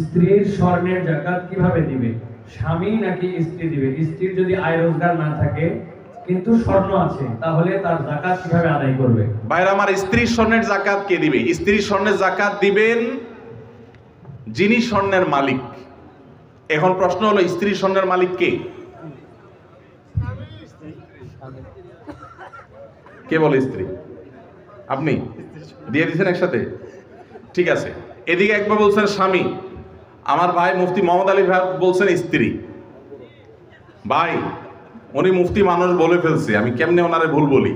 স্ত্রীর স্বর্ণের যাকাত কিভাবে দিবে? স্বামী নাকি স্ত্রী দিবে? স্ত্রীর যদি আয় রোজগার না থাকে কিন্তু স্বর্ণ আছে, তাহলে তার যাকাত কিভাবে আদায় করবে? ভাইরা আমার, স্ত্রীর স্বর্ণের যাকাত কে দিবে? স্ত্রীর স্বর্ণের যাকাত দিবেন যিনি স্বর্ণের মালিক। এখন প্রশ্ন হলো, স্ত্রীর স্বর্ণের মালিক কে? কে বলে স্ত্রী? আপনি দিয়ে দিচ্ছেন একসাথে? ঠিক আছে, এদিকে একবার বলছেন স্বামী, আমার ভাই মুফতি মোহাম্মদ আলী ভাই বলছেন স্ত্রী। ভাই, উনি মুফতি মানুষ বলে ফেলছে, আমি কেমনে ওনারে ভুল বলি?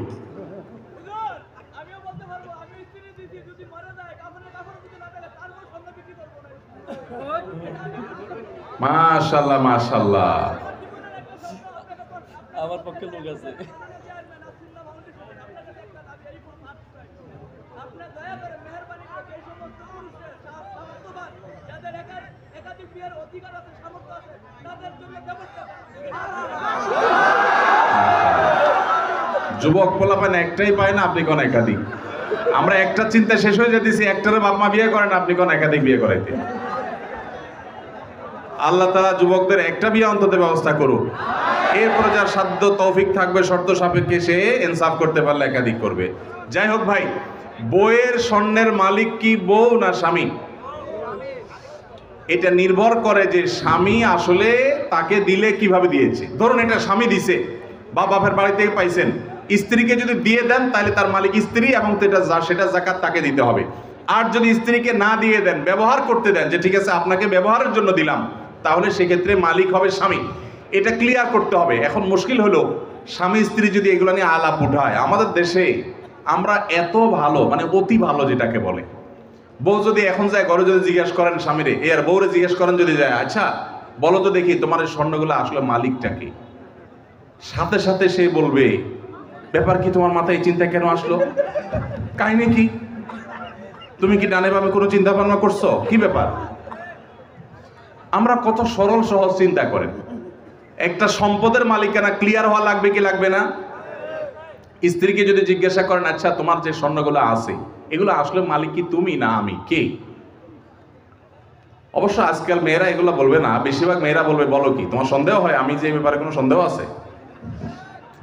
মাশাআল্লাহ মাশাআল্লাহ, আমার পক্ষে লোক আছে। যুবক পোলাপান একটাই পায় না, আপনি কোন একাধিক? আমরা একটা চিন্তা শেষ হয়ে যেতেছি, একটারে বাপ মা বিয়ে করেন, আপনি কোন একাধিক বিয়ে করাইতে? আল্লাহ তাআলা যুবকদের একটা বিয়ে অন্তত ব্যবস্থা করুক, এরপরে যার সাধ্য তৌফিক থাকবে শর্ত সাপেক্ষে সে ইনসাফ করতে পারলে একাধিক করবে। যাই হোক ভাই, বউয়ের স্বর্ণের মালিক কি বউ না স্বামী? এটা নির্ভর করে যে স্বামী আসলে তাকে দিলে কিভাবে দিয়েছে। ধরুন এটা স্বামী দিছে বা বাপের বাড়ি থেকে পাইছেন, স্ত্রীকে যদি দিয়ে দেন তাহলে তার মালিক স্ত্রী এবং সেটা যাকাত তাকে দিতে হবে। আর যদি স্ত্রীকে না দিয়ে দেন, ব্যবহার করতে দেন, যে ঠিক আছে আপনাকে ব্যবহারের জন্য দিলাম, তাহলে সেক্ষেত্রে মালিক হবে স্বামী। এটা ক্লিয়ার করতে হবে। এখন মুশকিল হলো, স্বামী স্ত্রী যদি এগুলো নিয়ে আলাপ উঠায়, আমাদের দেশে আমরা এত ভালো, মানে অতি ভালো যেটাকে বলে, বউ যদি এখন যায় ঘরে যদি জিজ্ঞেস করেন স্বামীরে, আর বউরে জিজ্ঞেস করেন যদি যায়, আচ্ছা বলো তো দেখি তোমার এই স্বর্ণগুলো আসলে মালিকটা কি, সাথে সাথে সে বলবে, ব্যাপার কি, তোমার মাথায় এই চিন্তা কেন আসলো, কাহিনী কি, তুমি কি ডানে বামে কোনো চিন্তা ভাবনা করছো, কি ব্যাপার? আমরা কত সরল সহজ চিন্তা করেন। একটা সম্পদের মালিকানা ক্লিয়ার হওয়া লাগবে কি লাগবে না? স্ত্রীকে যদি জিজ্ঞাসা করেন, আচ্ছা তোমার যে স্বর্ণগুলো আছে এগুলো আসলে মালিক কি তুমি না আমি, কে? অবশ্য আজকাল মেয়েরা এগুলো বলবে না, বেশিরভাগ মেয়েরা বলবে, বলো কি তোমার সন্দেহ হয় আমি যে ব্যাপারে কোনো সন্দেহ আছে?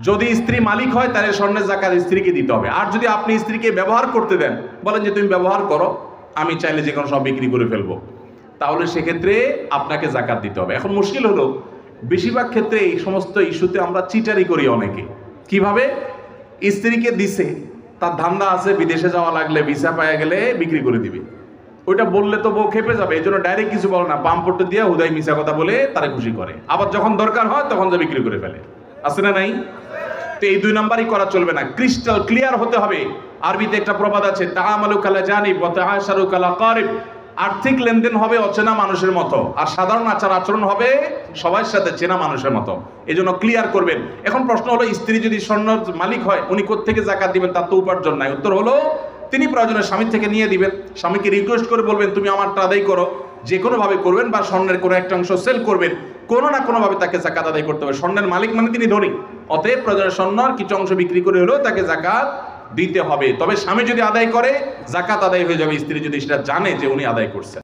যদি স্ত্রী মালিক হয় তাহলে স্বর্ণের যাকাত স্ত্রীকে দিতে হবে। আর যদি আপনি স্ত্রীকে ব্যবহার করতে দেন, বলেন যে তুমি ব্যবহার করো, আমি চাইলে যে কোনো সব বিক্রি করে ফেলবো, তাহলে সেক্ষেত্রে আপনাকে যাকাত দিতে হবে। এখন মুশকিল হলো, বেশিরভাগ ক্ষেত্রে এই সমস্ত ইস্যুতে আমরা চিটারি করি অনেকে। কিভাবে? স্ত্রীকে দিছে, তার ধান্দা আছে বিদেশে যাওয়া লাগলে ভিসা পাওয়া গেলে বিক্রি করে দিবে, ওইটা বললে তো বউ খেপে যাবে, এই জন্য ডাইরেক্ট কিছু বলে না, পাম্পটে দিয়ে হুদাই মিশা কথা বলে তারা খুশি করে, আবার যখন দরকার হয় তখন যা বিক্রি করে ফেলে, আছে না নাই? তো এই দুই নাম্বারই করা চলবে না, ক্রিস্টাল ক্লিয়ার হতে হবে। আরবিতে একটা প্রবাদ আছে, তাআমালু কালা জানিব ওয়া তাআশারু কালা কারিব। আর্থিক লেনদেন হবে অচেনা মানুষের মতো, আর সাধারণ আচার আচরণ হবে সবার সাথে চেনা মানুষের মতো। এই জন্য ক্লিয়ার করবেন। এখন প্রশ্ন হলো, স্ত্রী যদি স্বর্ণের মালিক হয়, উনি কোত্থেকে যাকাত দিবেন? তার তো উপার্জন নাই। উত্তর হলো, তিনি প্রয়োজনে স্বামীর থেকে নিয়ে দিবেন। স্বামীকে রিকোয়েস্ট করে বলবেন, তুমি আমারটা আদায় করো, যে কোনোভাবে করবেন, বা স্বর্ণের কোনো একটা অংশ সেল করবেন, কোনো না কোনোভাবে তাকে যাকাত আদায় করতে হবে। স্বর্ণের মালিক মানে তিনি ধনী, অতএব প্রয়োজনে স্বর্ণের কিছু অংশ বিক্রি করে হলেও তাকে যাকাত দিতে হবে। তবে স্বামী যদি আদায় করে, যাকাত আদায় হয়ে যাবে, স্ত্রী যদি সেটা জানে যে উনি আদায় করছেন।